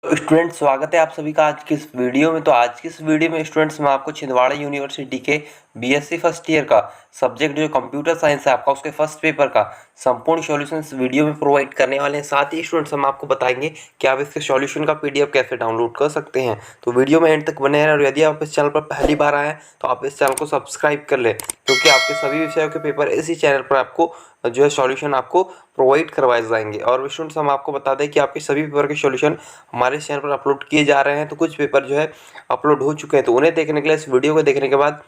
तो स्टूडेंट स्वागत है आप सभी का आज की इस वीडियो में। तो आज की इस वीडियो में स्टूडेंट्स मैं आपको छिंदवाड़ा यूनिवर्सिटी के बीएससी फर्स्ट ईयर का सब्जेक्ट जो कंप्यूटर साइंस है आपका, उसके फर्स्ट पेपर का संपूर्ण सॉल्यूशन इस वीडियो में प्रोवाइड करने वाले हैं। साथ ही स्टूडेंट्स हम आपको बताएंगे कि आप इसके सॉल्यूशन का पीडीएफ कैसे डाउनलोड कर सकते हैं। तो वीडियो में एंड तक बने रहें और यदि आप इस चैनल पर पहली बार आए हैं तो आप इस चैनल को सब्सक्राइब कर लें, क्योंकि आपके सभी विषयों के पेपर इसी चैनल पर आपको जो है सॉल्यूशन आपको प्रोवाइड करवाए जाएंगे। और स्टूडेंट्स हम आपको बता दें कि आपके सभी पेपर के सॉल्यूशन हमारे चैनल पर अपलोड किए जा रहे हैं। तो कुछ पेपर जो है अपलोड हो चुके हैं, तो उन्हें देखने के लिए इस वीडियो को देखने के बाद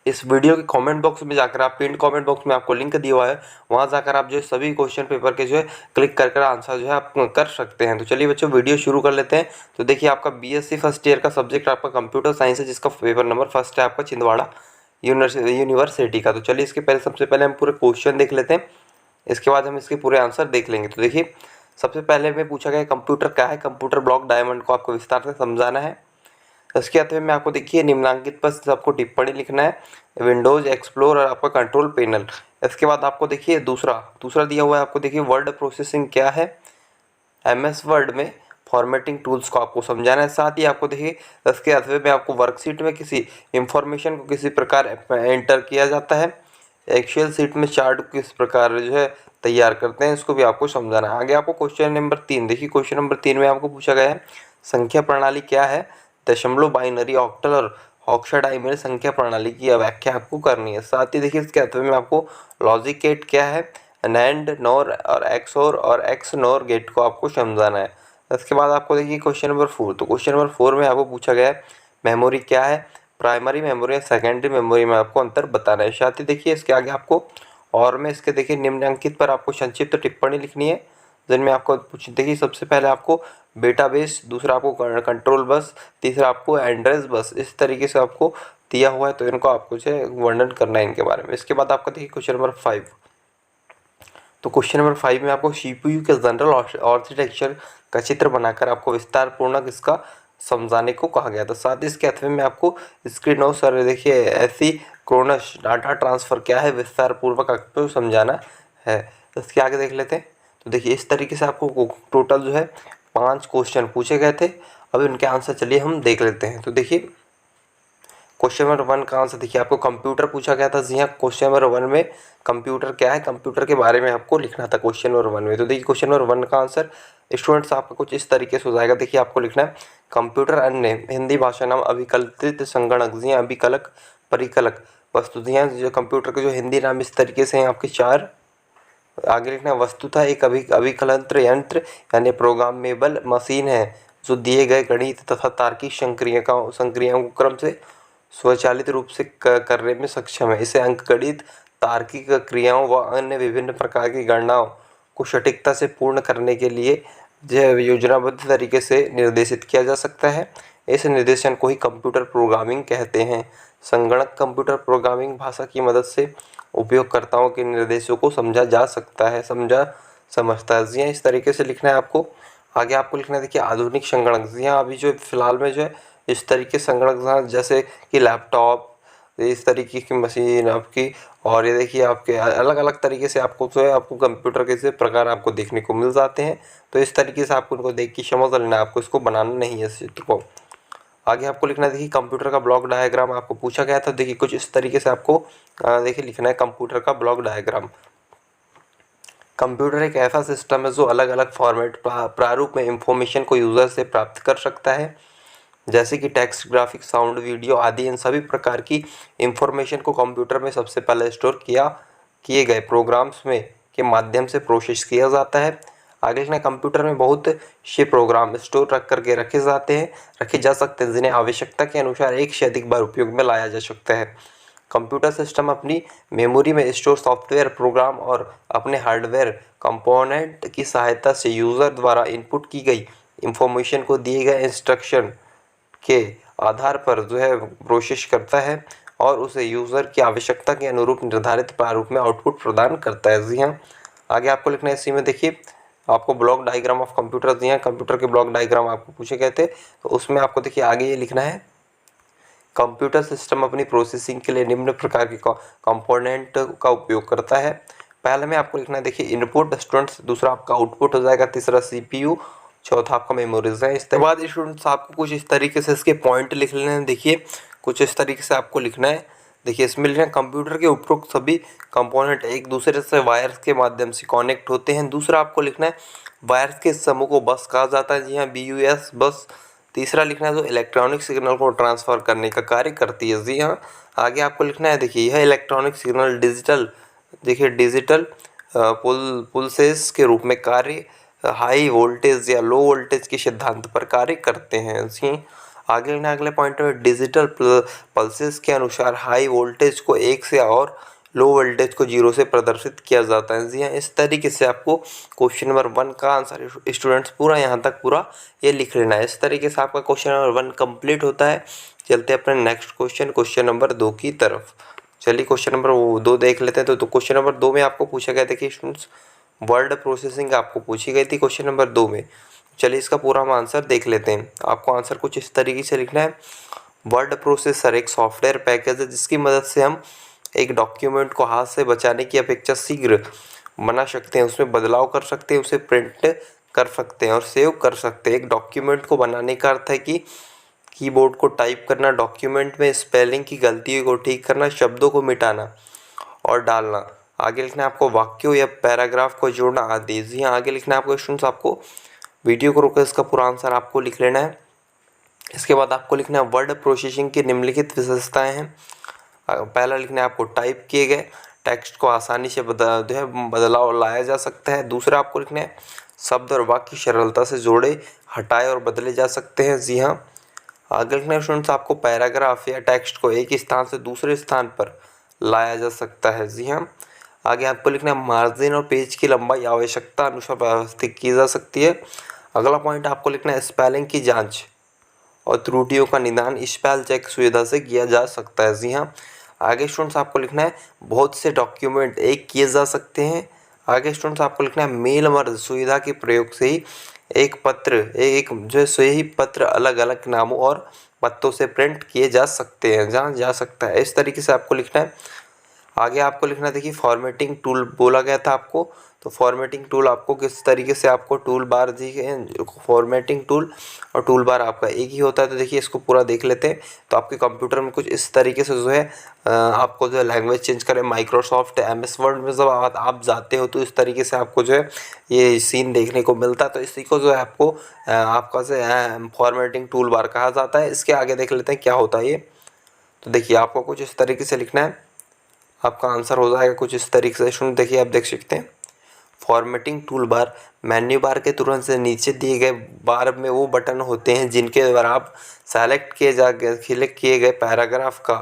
इस वीडियो के कमेंट बॉक्स में जाकर आप पिन कमेंट बॉक्स में आपको लिंक दिया हुआ है, वहां जाकर आप जो है सभी क्वेश्चन पेपर के जो है क्लिक कर कर आंसर जो है आप कर सकते हैं। तो चलिए बच्चों वीडियो शुरू कर लेते हैं। तो देखिए आपका बीएससी फर्स्ट ईयर का सब्जेक्ट आपका कंप्यूटर साइंस है, जिसका पेपर नंबर फर्स्ट है आपका छिंदवाड़ा यूनिवर्सिटी का। तो चलिए इसके पहले सबसे पहले हम पूरे क्वेश्चन देख लेते हैं, इसके बाद हम इसके पूरे आंसर देख लेंगे। तो देखिए सबसे पहले में पूछा गया कंप्यूटर क्या है। कंप्यूटर ब्लॉक डायमंड को आपको विस्तार से समझाना है। इसके अंत में आपको देखिए निम्नांकित पर आपको टिप्पणी लिखना है, विंडोज एक्सप्लोर और आपका कंट्रोल पैनल। इसके बाद आपको देखिए दूसरा दिया हुआ है आपको देखिए वर्ड प्रोसेसिंग क्या है, एमएस वर्ड में फॉर्मेटिंग टूल्स को आपको समझाना है। साथ ही आपको देखिए इसके अथवे में आपको वर्कशीट में किसी इंफॉर्मेशन को किसी प्रकार एंटर किया जाता है, एक्सेल शीट में चार्ट किस प्रकार जो है तैयार करते हैं, इसको भी आपको समझाना है। आगे आपको क्वेश्चन नंबर 3 देखिए, क्वेश्चन नंबर 3 में आपको पूछा गया है संख्या प्रणाली क्या है। दशमलव, बाइनरी, ऑक्टल और हेक्साडेसिमल संख्या प्रणाली की व्याख्या आपको करनी है। साथ ही देखिए इसके अथवे में आपको लॉजिक गेट क्या है, नैंड, नॉर और एक्सओर और एक्स नॉर गेट को आपको समझाना है। इसके बाद आपको देखिए क्वेश्चन नंबर 4। तो क्वेश्चन नंबर 4 में आपको पूछा गया है मेमोरी क्या है, प्राइमरी मेमोरी या सेकेंडरी मेमोरी में आपको अंतर बताना है। साथ ही देखिए इसके आगे आपको और में इसके देखिए निम्नलिखित पर आपको संक्षिप्त टिप्पणी लिखनी है, जिनमें आपको देखिए सबसे पहले आपको बेटाबेस, दूसरा आपको कंट्रोल बस, तीसरा आपको एड्रेस बस, इस तरीके से आपको दिया हुआ है। तो इनको आपको जो है वर्णन करना है इनके बारे में। इसके बाद आपका देखिए क्वेश्चन नंबर 5। तो क्वेश्चन नंबर 5 में आपको सीपीयू के जनरल आर्किटेक्चर का चित्र बनाकर आपको विस्तार पूर्वक इसका समझाने को कहा गया था। साथ ही इसके अथवे में आपको स्क्रीन और सर देखिए ऐसी क्रोनस डाटा ट्रांसफ़र क्या है विस्तार पूर्वक आपको समझाना है। इसके आगे देख लेते हैं। तो देखिए इस तरीके से आपको टोटल जो है 5 क्वेश्चन पूछे गए थे। अभी उनके आंसर चलिए हम देख लेते हैं। तो देखिए क्वेश्चन नंबर 1 का आंसर देखिए आपको कंप्यूटर पूछा गया था। जी हाँ, क्वेश्चन नंबर 1 में कंप्यूटर क्या है, कंप्यूटर के बारे में आपको लिखना था क्वेश्चन नंबर 1 में। तो देखिए क्वेश्चन नंबर 1 का आंसर स्टूडेंट्स आपका कुछ इस तरीके से हो जाएगा। देखिए आपको लिखना है कंप्यूटर अन्य हिंदी भाषा नाम अभिकल्पित संगणक, जी हाँ अभिकलक, परिकलक वस्तु। जी हाँ जो कंप्यूटर के जो हिंदी नाम इस तरीके से हैं आपके 4। आगे लिखना वस्तुतः एक अभिकलंत्र यंत्र यानी प्रोग्रामेबल मशीन है, जो दिए गए गणित तथा तार्किक संक्रियाओं को क्रम से स्वचालित रूप से करने में सक्षम है। इसे अंकगणित, तार्किक क्रियाओं व अन्य विभिन्न प्रकार की गणनाओं को सटीकता से पूर्ण करने के लिए योजनाबद्ध तरीके से निर्देशित किया जा सकता है। इस निर्देशन को ही कंप्यूटर प्रोग्रामिंग कहते हैं। संगणक कंप्यूटर प्रोग्रामिंग भाषा की मदद से उपयोगकर्ताओं के निर्देशों को समझा जा सकता है, समझता है। जी हाँ, इस तरीके से लिखना है आपको। आगे आपको लिखना है देखिए आधुनिक संगणक। जी हाँ, अभी जो फिलहाल में जो है इस तरीके संगणक जैसे कि लैपटॉप, इस तरीके की मशीन आपकी, और ये देखिए आपके अलग अलग तरीके से आपको जो है आपको कंप्यूटर के से प्रकार आपको देखने को मिल जाते हैं। तो इस तरीके से आपको उनको देख के समझ लेना है, आपको इसको बनाना नहीं है इस चित्र को। आगे आपको लिखना है देखिए कंप्यूटर का ब्लॉक डायग्राम आपको पूछा गया था। देखिए कुछ इस तरीके से आपको देखिए लिखना है कंप्यूटर का ब्लॉक डायग्राम। कंप्यूटर एक ऐसा सिस्टम है जो अलग अलग फॉर्मेट प्रारूप में इंफॉर्मेशन को यूज़र से प्राप्त कर सकता है, जैसे कि टेक्स्ट, ग्राफिक्स, साउंड, वीडियो आदि। इन सभी प्रकार की इंफॉर्मेशन को कंप्यूटर में सबसे पहले स्टोर किए गए प्रोग्राम्स में के माध्यम से प्रोसेस किया जाता है। आगे लिखना कंप्यूटर में बहुत से प्रोग्राम स्टोर रखे जा सकते हैं, जिन्हें आवश्यकता के अनुसार एक से अधिक बार उपयोग में लाया जा सकता है। कंप्यूटर सिस्टम अपनी मेमोरी में स्टोर सॉफ्टवेयर प्रोग्राम और अपने हार्डवेयर कंपोनेंट की सहायता से यूज़र द्वारा इनपुट की गई इंफॉर्मेशन को दिए गए इंस्ट्रक्शन के आधार पर जो है प्रोसेस करता है और उसे यूज़र की आवश्यकता के अनुरूप निर्धारित प्रारूप में आउटपुट प्रदान करता है। जी हाँ, आगे आपको लिखना है इसी में देखिए आपको ब्लॉक डायग्राम ऑफ कंप्यूटर दिए हैं। कंप्यूटर के ब्लॉक डायग्राम आपको पूछे गए थे, तो उसमें आपको देखिए आगे ये लिखना है कंप्यूटर सिस्टम अपनी प्रोसेसिंग के लिए निम्न प्रकार के कंपोनेंट का उपयोग करता है। पहले में आपको लिखना है देखिए इनपुट स्टूडेंट्स, दूसरा आपका आउटपुट हो जाएगा, तीसरा सीपीयू, चौथा आपका मेमोरीज है। इसके बाद स्टूडेंट्स आपको कुछ इस तरीके से इसके पॉइंट लिख लेने हैं। देखिए कुछ इस तरीके से आपको लिखना है। देखिए इसमें लिखना है कंप्यूटर के उपरोक्त सभी कंपोनेंट एक दूसरे से वायर्स के माध्यम से कनेक्ट होते हैं। दूसरा आपको लिखना है वायर्स के समूह को बस कहा जाता है। जी हाँ, BUS बस। तीसरा लिखना है जो इलेक्ट्रॉनिक सिग्नल को ट्रांसफर करने का कार्य करती है। जी हाँ, आगे आपको लिखना है देखिए यह इलेक्ट्रॉनिक सिग्नल डिजिटल पुल्सेस के रूप में कार्य हाई वोल्टेज या लो वोल्टेज के सिद्धांत पर कार्य करते हैं। जी आगे लिखना अगले पॉइंट में डिजिटल पल्सेस के अनुसार हाई वोल्टेज को 1 से और लो वोल्टेज को 0 से प्रदर्शित किया जाता है। जी हाँ, इस तरीके से आपको क्वेश्चन नंबर 1 का आंसर स्टूडेंट्स पूरा यहाँ तक पूरा ये लिख लेना है। इस तरीके से आपका क्वेश्चन नंबर 1 कंप्लीट होता है। चलते हैं अपने नेक्स्ट क्वेश्चन नंबर 2 की तरफ। चलिए क्वेश्चन नंबर 2 देख लेते हैं। तो क्वेश्चन नंबर 2 में आपको पूछा गया था कि स्टूडेंट्स वर्ड प्रोसेसिंग आपको पूछी गई थी क्वेश्चन नंबर 2 में। चलिए इसका पूरा हम आंसर देख लेते हैं। आपको आंसर कुछ इस तरीके से लिखना है। वर्ड प्रोसेसर एक सॉफ्टवेयर पैकेज है जिसकी मदद से हम एक डॉक्यूमेंट को हाथ से बचाने की अपेक्षा शीघ्र बना सकते हैं, उसमें बदलाव कर सकते हैं, उसे प्रिंट कर सकते हैं और सेव कर सकते हैं। एक डॉक्यूमेंट को बनाने का अर्थ है कि कीबोर्ड को टाइप करना, डॉक्यूमेंट में स्पेलिंग की गलतियों को ठीक करना, शब्दों को मिटाना और डालना। आगे लिखना है आपको वाक्यों या पैराग्राफ को जोड़ना आदि। जी हाँ, आगे लिखना है आपको स्टूडेंट्स, आपको वीडियो को रोकर इसका पूरा आंसर आपको लिख लेना है। इसके बाद आपको लिखना है वर्ड प्रोसेसिंग की निम्नलिखित विशेषताएं हैं। पहला लिखना है आपको टाइप किए गए टेक्स्ट को आसानी से बदलाव लाया जा सकता है। दूसरा आपको लिखना है शब्द और वाक्य सरलता से जोड़े, हटाए और बदले जा सकते हैं। जी हाँ, आगे लिखना है स्टूडेंट्स आपको पैराग्राफ या टेक्स्ट को एक स्थान से दूसरे स्थान पर लाया जा सकता है। जी हाँ, आगे आपको लिखना है मार्जिन और पेज की लंबाई आवश्यकता अनुसार व्यवस्थित की जा सकती है। अगला पॉइंट आपको लिखना है स्पेलिंग की जांच और त्रुटियों का निदान स्पेल चेक सुविधा से किया जा सकता है। जी हाँ, आगे स्टूडेंट्स आपको लिखना है बहुत से डॉक्यूमेंट एक किए जा सकते हैं। आगे स्टूडेंट्स आपको लिखना है मेल मर्ज सुविधा के प्रयोग से ही एक जो सही पत्र अलग अलग नामों और पत्तों से प्रिंट किए जा सकते हैं, जहाँ जा सकता है। इस तरीके से आपको लिखना है। आगे आपको लिखना देखिए फॉर्मेटिंग टूल बोला गया था आपको, तो फॉर्मेटिंग टूल आपको किस तरीके से आपको टूल बार दिए। फॉर्मेटिंग टूल और टूल बार आपका एक ही होता है। तो देखिए इसको पूरा देख लेते हैं। तो आपके कंप्यूटर में कुछ इस तरीके से जो है आपको जो है लैंग्वेज चेंज करें। माइक्रोसॉफ्ट MS वर्ड में जब आप जाते हो तो इस तरीके से आपको जो है ये सीन देखने को मिलता है। तो इसी को जो है आपको आपका जो फॉर्मेटिंग टूल बार कहा जाता है। इसके आगे देख लेते हैं क्या होता है ये। तो देखिए आपको कुछ इस तरीके से लिखना है। आपका आंसर हो जाएगा कुछ इस तरीके से। सुन देखिए आप देख सकते हैं formatting tool bar menu bar के तुरंत से नीचे दिए गए बार में वो बटन होते हैं जिनके द्वारा आप सेलेक्ट किए गए पैराग्राफ का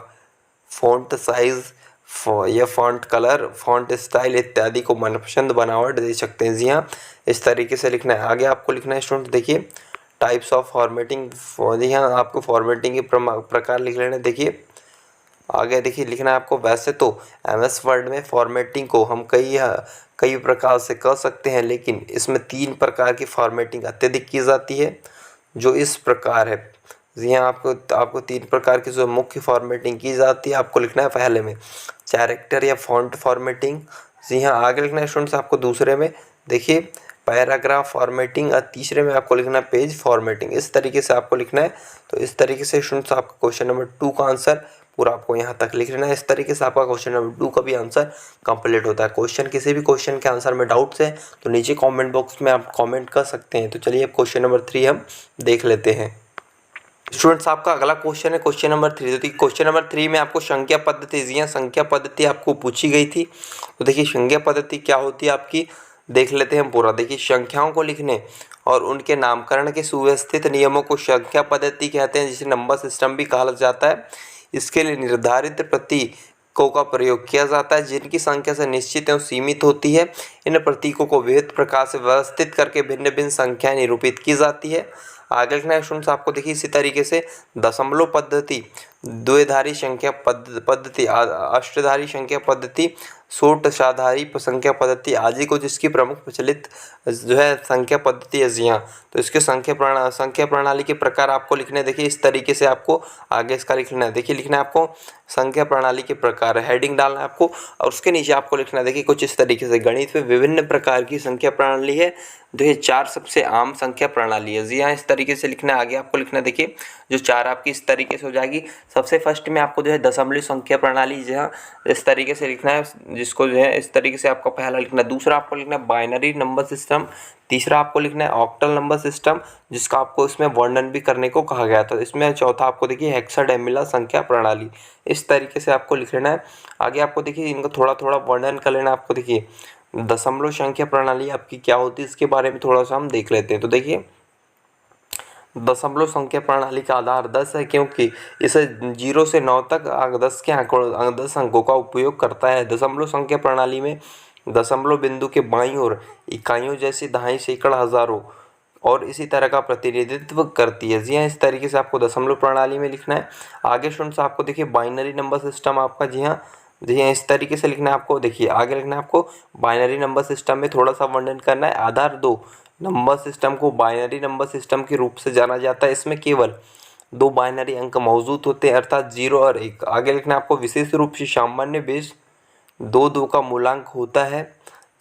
फ़ॉन्ट साइज़ या फ़ॉन्ट कलर, फ़ॉन्ट स्टाइल इत्यादि को मनपसंद बनावट दे सकते हैं। जी हाँ, इस तरीके से लिखना है। आगे आपको लिखना है स्टूडेंट देखिए टाइप्स ऑफ फॉर्मेटिंग। जी हाँ, आपको फॉर्मेटिंग के प्रकार लिख लेना है। देखिए आगे देखिए लिखना है आपको। वैसे तो MS वर्ड में फॉर्मेटिंग को हम कई प्रकार से कर सकते हैं, लेकिन इसमें 3 प्रकार की फॉर्मेटिंग अत्यधिक की जाती है जो इस प्रकार है। जी हाँ, आपको 3 प्रकार की जो मुख्य फॉर्मेटिंग की जाती है आपको लिखना है। पहले में कैरेक्टर या फॉन्ट फॉर्मेटिंग। जी हाँ, आगे लिखना है स्टूडेंट्स आपको दूसरे में देखिए पैराग्राफ फॉर्मेटिंग और तीसरे में आपको लिखना है पेज फॉर्मेटिंग। इस तरीके से आपको लिखना है। तो इस तरीके से स्टूडेंट्स आपका क्वेश्चन नंबर 2 का आंसर पूरा आपको यहाँ तक लिख लेना है। इस तरीके से आपका क्वेश्चन नंबर 2 का भी आंसर कंप्लीट होता है। किसी भी क्वेश्चन के आंसर में डाउट्स है तो नीचे कमेंट बॉक्स में आप कमेंट कर सकते हैं। तो चलिए अब क्वेश्चन नंबर 3 हम देख लेते हैं। स्टूडेंट्स आपका अगला क्वेश्चन है क्वेश्चन नंबर 3। तो क्वेश्चन नंबर 3 में आपको संख्या पद्धति, जी हाँ संख्या पद्धति आपको पूछी गई थी। तो देखिए संख्या पद्धति क्या होती है आपकी देख लेते हैं पूरा। देखिए संख्याओं को लिखने और उनके नामकरण के सुव्यवस्थित नियमों को संख्या पद्धति कहते हैं, जिसे नंबर सिस्टम भी कहा जाता है। इसके लिए निर्धारित प्रतीकों का प्रयोग किया जाता है जिनकी संख्या से निश्चित एवं सीमित होती है। इन प्रतीकों को विविध प्रकार से व्यवस्थित करके भिन्न भिन्न संख्याएं निरूपित की जाती है। आगे लिखना है स्टूडेंट्स आपको देखिए इसी तरीके से दशमलव पद्धति, द्विधारी संख्या पद्धति, अष्टधारी संख्या पद्धति, षोडशाधारी संख्या पद्धति आदि को जिसकी प्रमुख प्रचलित जो है संख्या पद्धति है। जी हाँ, तो इसके संख्या प्रणाली के प्रकार आपको लिखने देखिए इस तरीके से आपको आगे इसका लिखना है। देखिए लिखना है आपको संख्या प्रणाली के प्रकार, हेडिंग डालना है आपको और उसके नीचे आपको लिखना है देखिए कुछ इस तरीके से, गणित में विभिन्न प्रकार की संख्या प्रणाली है, देखिए 4 सबसे आम संख्या प्रणाली है। जी हाँ, इस तरीके से लिखना है। आगे आपको लिखना है देखिए जो 4 आपकी इस तरीके से हो जाएगी। सबसे फर्स्ट में आपको जो है दशमलव संख्या प्रणाली जो है इस तरीके से लिखना है, जिसको जो है इस तरीके से आपको पहला लिखना है। दूसरा आपको लिखना है बाइनरी नंबर सिस्टम। तीसरा आपको लिखना है ऑक्टल नंबर सिस्टम, जिसका आपको इसमें वर्णन भी करने को कहा गया था। इसमें चौथा आपको देखिए हेक्साडेसिमल संख्या प्रणाली, इस तरीके से आपको लिख लेना है। आगे आपको देखिए इनको थोड़ा थोड़ा वर्णन कर लेना। आपको देखिए दशमलव संख्या प्रणाली आपकी क्या होती है इसके बारे में थोड़ा सा हम देख लेते हैं। तो देखिए दशमलव संख्या प्रणाली का आधार 10 है, क्योंकि इसे 0 से 9 तक 10 अंकों का उपयोग करता है। दशमलव संख्या प्रणाली में दशमलव बिंदु के बाईं ओर इकाइयों जैसे दहाई, सैकड़ा, हजारों और इसी तरह का प्रतिनिधित्व करती है। जी हाँ, इस तरीके से आपको दशमलव प्रणाली में लिखना है। आगे स्टूडेंट्स आपको देखिए बाइनरी नंबर सिस्टम आपका, जी हाँ इस तरीके से लिखना है आपको। देखिए आगे लिखना है आपको बाइनरी नंबर सिस्टम में थोड़ा सा वर्णन करना है। आधार 2 नंबर सिस्टम को बाइनरी नंबर सिस्टम के रूप से जाना जाता है। इसमें केवल 2 बाइनरी अंक मौजूद होते हैं, अर्थात 0 और 1। आगे लिखना है आपको विशेष रूप से सामान्य बेस 2 का मूलांक होता है।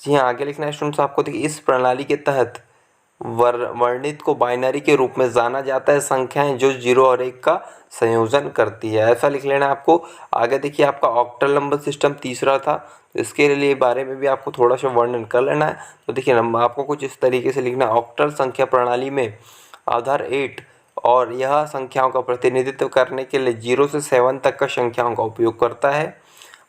जी हाँ, आगे लिखना है स्टूडेंट्स आपको देखिए इस प्रणाली के तहत वर्णित को बाइनरी के रूप में जाना जाता है संख्याएं जो 0 और 1 का संयोजन करती है, ऐसा लिख लेना आपको। आगे देखिए आपका ऑक्टल नंबर सिस्टम तीसरा था, तो इसके लिए बारे में भी आपको थोड़ा सा वर्णन कर लेना है। तो देखिए नंबर आपको कुछ इस तरीके से लिखना है। ऑक्टल संख्या प्रणाली में आधार 8 और यह संख्याओं का प्रतिनिधित्व करने के लिए 0 से 7 तक का संख्याओं का उपयोग करता है।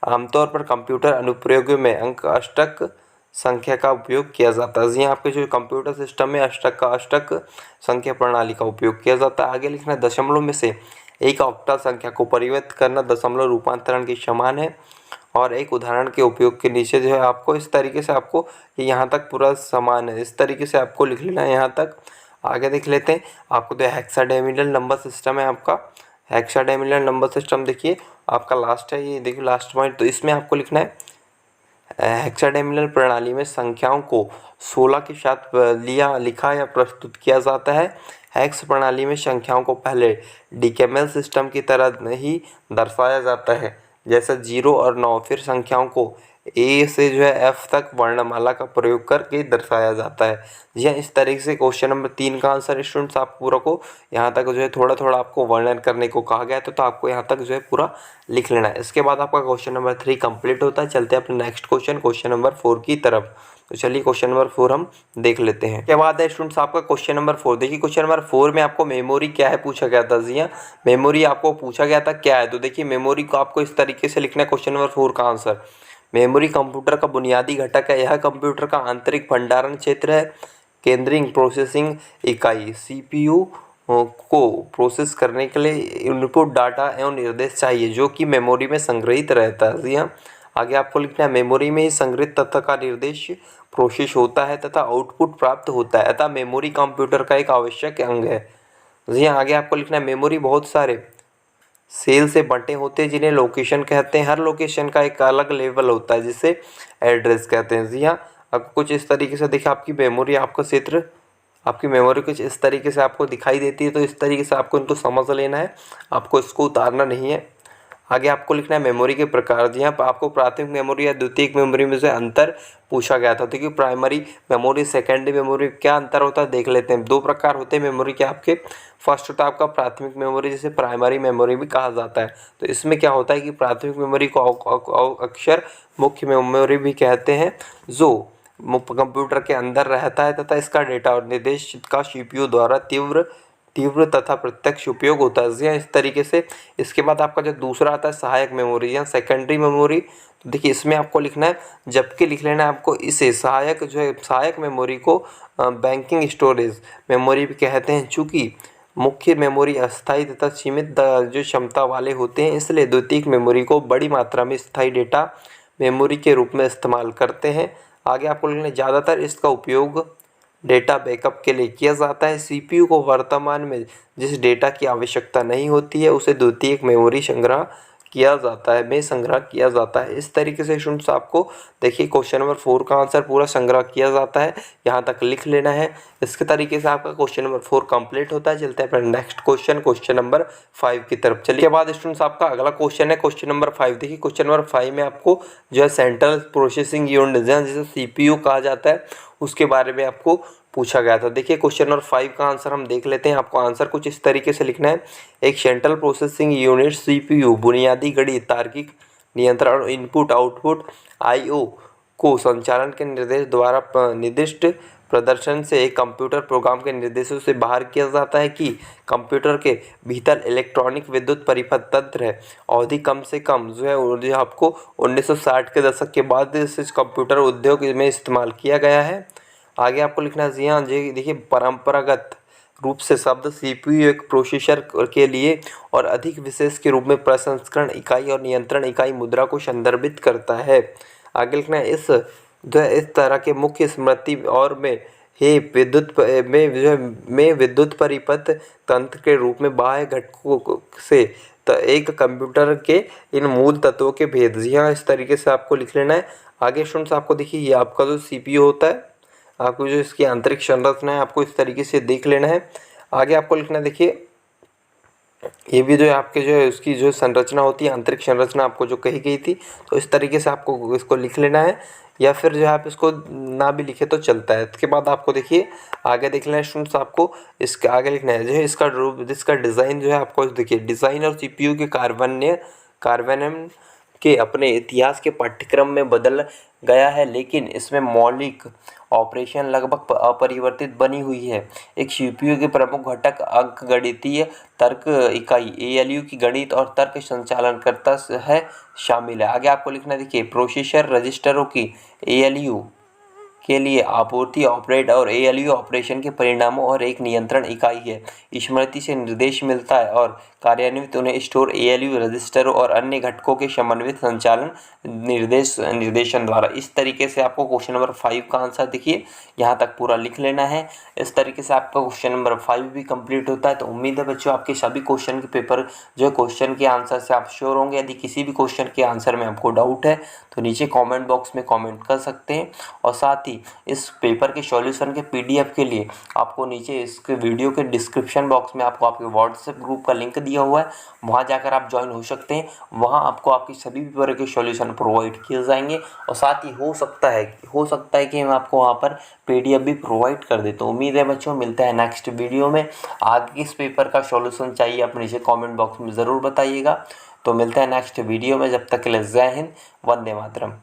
आमतौर पर कंप्यूटर अनुप्रयोगों में अंक अष्टक संख्या का उपयोग किया जाता है। यहाँ आपके जो कंप्यूटर सिस्टम में अष्टक संख्या प्रणाली का उपयोग किया जाता है। आगे लिखना है दशमलव में से एक ऑक्टल संख्या को परिवर्तित करना दशमलव रूपांतरण के समान है। और एक उदाहरण के उपयोग के नीचे जो है आपको इस तरीके से आपको यहाँ तक पूरा समान है, इस तरीके से आपको लिख लेना है यहाँ तक। आगे देख लेते हैं आपको तो हेक्साडेसिमल नंबर सिस्टम है आपका। हेक्साडेसिमल नंबर सिस्टम देखिए आपका लास्ट है, ये देखिए लास्ट पॉइंट। तो इसमें आपको लिखना है हेक्साडेसिमल प्रणाली में संख्याओं को 16 के साथ लिखा या प्रस्तुत किया जाता है। हेक्स प्रणाली में संख्याओं को पहले डेसिमल सिस्टम की तरह ही दर्शाया जाता है, जैसे 0 और 9। फिर संख्याओं को ए से जो है एफ तक वर्णमाला का प्रयोग करके दर्शाया जाता है। जी हाँ, इस तरीके से क्वेश्चन नंबर 3 का आंसर स्टूडेंट्स आप पूरा को यहाँ तक जो है थोड़ा थोड़ा आपको वर्णन करने को कहा गया तो आपको यहाँ तक जो है पूरा लिख लेना है। इसके बाद आपका क्वेश्चन नंबर 3 कंप्लीट होता है। चलते हैं अपने नेक्स्ट क्वेश्चन नंबर 4 की तरफ। तो चलिए क्वेश्चन नंबर 4 हम देख लेते हैं। क्या बात है स्टूडेंट्स आपका क्वेश्चन नंबर 4। देखिए क्वेश्चन नंबर 4 में आपको मेमोरी क्या है पूछा गया था। जी हाँ, मेमोरी आपको पूछा गया था क्या है। तो देखिए मेमोरी को आपको इस तरीके से लिखना है क्वेश्चन नंबर 4 का आंसर। मेमोरी कंप्यूटर का बुनियादी घटक है। यह कंप्यूटर का आंतरिक भंडारण क्षेत्र है। केंद्रीय प्रोसेसिंग इकाई सीपीयू को प्रोसेस करने के लिए इनपुट डाटा एवं निर्देश चाहिए जो कि मेमोरी में संग्रहित रहता है। जी हाँ, आगे आपको लिखना है मेमोरी में ही संग्रहित तत्व का निर्देश प्रोसेस होता है तथा आउटपुट प्राप्त होता है, अतः मेमोरी कंप्यूटर का एक आवश्यक अंग है। जी हाँ, आगे आपको लिखना है मेमोरी बहुत सारे सेल से बंटे होते हैं जिन्हें लोकेशन कहते हैं। हर लोकेशन का एक अलग लेवल होता है जिसे एड्रेस कहते हैं। जी हाँ, अब कुछ इस तरीके से देखिए आपकी मेमोरी, आपका क्षेत्र, आपकी मेमोरी कुछ इस तरीके से आपको दिखाई देती है। तो इस तरीके से आपको इनको समझ लेना है, आपको इसको उतारना नहीं है। आगे आपको लिखना है मेमोरी के प्रकार। जी हाँ, आपको प्राथमिक मेमोरी या द्वितीयक मेमोरी में से अंतर पूछा गया था। तो कि प्राइमरी मेमोरी, सेकेंडरी मेमोरी, क्या अंतर होता है देख लेते हैं। 2 प्रकार होते हैं मेमोरी के आपके। फर्स्ट होता है आपका प्राथमिक मेमोरी, जिसे प्राइमरी मेमोरी भी कहा जाता है। तो इसमें क्या होता है कि प्राथमिक मेमोरी को अक्सर मुख्य मेमोरी भी कहते हैं, जो कंप्यूटर के अंदर रहता है तथा इसका डेटा और निर्देश का सीपीयू द्वारा तीव्र तथा प्रत्यक्ष उपयोग होता है। इस तरीके से इसके बाद आपका जो दूसरा आता है सहायक मेमोरी या सेकेंडरी मेमोरी। तो देखिए इसमें आपको लिखना है, जबकि लिख लेना है आपको इसे सहायक मेमोरी को बैंकिंग स्टोरेज मेमोरी भी कहते हैं। चूँकि मुख्य मेमोरी अस्थायी तथा सीमित जो क्षमता वाले होते हैं, इसलिए द्वितीयक मेमोरी को बड़ी मात्रा में स्थायी डेटा मेमोरी के रूप में इस्तेमाल करते हैं। आगे आपको लिखना है ज़्यादातर इसका उपयोग डेटा बैकअप के लिए किया जाता है। सीपीयू को वर्तमान में जिस डेटा की आवश्यकता नहीं होती है उसे द्वितीयक मेमोरी संग्रह किया जाता है। इस तरीके से स्टूडेंट्स आपको देखिए क्वेश्चन नंबर 4 का आंसर पूरा संग्रह किया जाता है, यहाँ तक लिख लेना है। इसके तरीके से आपका क्वेश्चन नंबर 4 कंप्लीट होता है। चलते हैं अपने नेक्स्ट क्वेश्चन नंबर 5 की तरफ। चलिए के बाद स्टूडेंट्स आपका अगला क्वेश्चन है क्वेश्चन नंबर 5। देखिए क्वेश्चन नंबर 5 में आपको जो है सेंट्रल प्रोसेसिंग यूनिट जिसे सीपीयू कहा जाता है उसके बारे में आपको पूछा गया था। देखिए क्वेश्चन नंबर 5 का आंसर हम देख लेते हैं। आपको आंसर कुछ इस तरीके से लिखना है। एक सेंट्रल प्रोसेसिंग यूनिट सीपीयू बुनियादी गणित तार्किक नियंत्रण और इनपुट आउटपुट आईओ को संचालन के निर्देश द्वारा निर्दिष्ट प्रदर्शन से एक कंप्यूटर प्रोग्राम के निर्देशों से बाहर किया जाता है कि कंप्यूटर के भीतर इलेक्ट्रॉनिक विद्युत परिपथ तंत्र है। अवधि कम से कम जो है आपको 1960 के दशक के बाद इस कंप्यूटर उद्योग में इस्तेमाल किया गया है। आगे आपको लिखना है जी हाँ जी। देखिए परंपरागत रूप से शब्द सीपीयू एक प्रोसेसर के लिए और अधिक विशेष के रूप में प्रसंस्करण इकाई और नियंत्रण इकाई मुद्रा को संदर्भित करता है। आगे लिखना है इस तरह के मुख्य स्मृति और में विद्युत परिपथ तंत्र के रूप में बाह्य घटकों से एक कंप्यूटर के इन मूल तत्वों के भेद। जी हाँ, इस तरीके से आपको लिख लेना है। आगे स्टूडेंट्स आपको देखिए ये आपका जो सीपीयू होता है, आपको जो इसकी आंतरिक संरचना है आपको इस तरीके से देख लेना है। आगे आपको लिखना है देखिए ये भी जो है आपके जो है उसकी जो संरचना होती है आंतरिक संरचना आपको जो कही गई थी, तो इस तरीके से आपको इसको लिख लेना है, या फिर जो है आप इसको ना भी लिखे तो चलता है। इसके बाद आपको देखिए आगे देख लेना है स्टूडेंट्स, आपको इसके आगे लिखना है जो है इसका डिज़ाइन जो है आपको देखिए डिज़ाइन और सीपीयू के कार्यान्वयन के अपने इतिहास के पाठ्यक्रम में बदल गया है, लेकिन इसमें मौलिक ऑपरेशन लगभग अपरिवर्तित बनी हुई है। एक सीपीयू के प्रमुख घटक अंकगणितीय तर्क इकाई एएलयू की गणित और तर्क संचालनकर्ता है शामिल है। आगे आपको लिखना देखिए प्रोसेसर रजिस्टरों की एएलयू के लिए आपूर्ति ऑपरेट और एएलयू ऑपरेशन के परिणामों और एक नियंत्रण इकाई है। स्मृति से निर्देश मिलता है और कार्यान्वित उन्हें स्टोर एएलयू रजिस्टरों और अन्य घटकों के समन्वित संचालन निर्देशन द्वारा। इस तरीके से आपको क्वेश्चन नंबर 5 का आंसर देखिए यहाँ तक पूरा लिख लेना है। इस तरीके से आपका क्वेश्चन नंबर 5 भी कंप्लीट होता है। तो उम्मीद है बच्चों आपके सभी क्वेश्चन के पेपर जो है क्वेश्चन के आंसर से आप श्योर होंगे। यदि किसी भी क्वेश्चन के आंसर में आपको डाउट है तो नीचे कमेंट बॉक्स में कमेंट कर सकते हैं, और साथ ही इस पेपर के सॉल्यूशन के पीडीएफ के लिए आपको नीचे इसके वीडियो के डिस्क्रिप्शन बॉक्स में आपको आपके व्हाट्सएप ग्रुप का लिंक दिया हुआ है, वहां जाकर आप ज्वाइन हो सकते हैं। वहां आपको आपके सभी पेपर के सॉल्यूशन प्रोवाइड किए जाएंगे, और साथ ही हो सकता है कि मैं आपको वहां पर पीडीएफ भी प्रोवाइड कर देता हूँ। उम्मीद है बच्चों मिलता है नेक्स्ट वीडियो में। आगे किस पेपर का सॉल्यूशन चाहिए आप नीचे कमेंट बॉक्स में ज़रूर बताइएगा। तो मिलता है नेक्स्ट वीडियो में, जब तक के लिए जय हिंद, वंदे मातरम।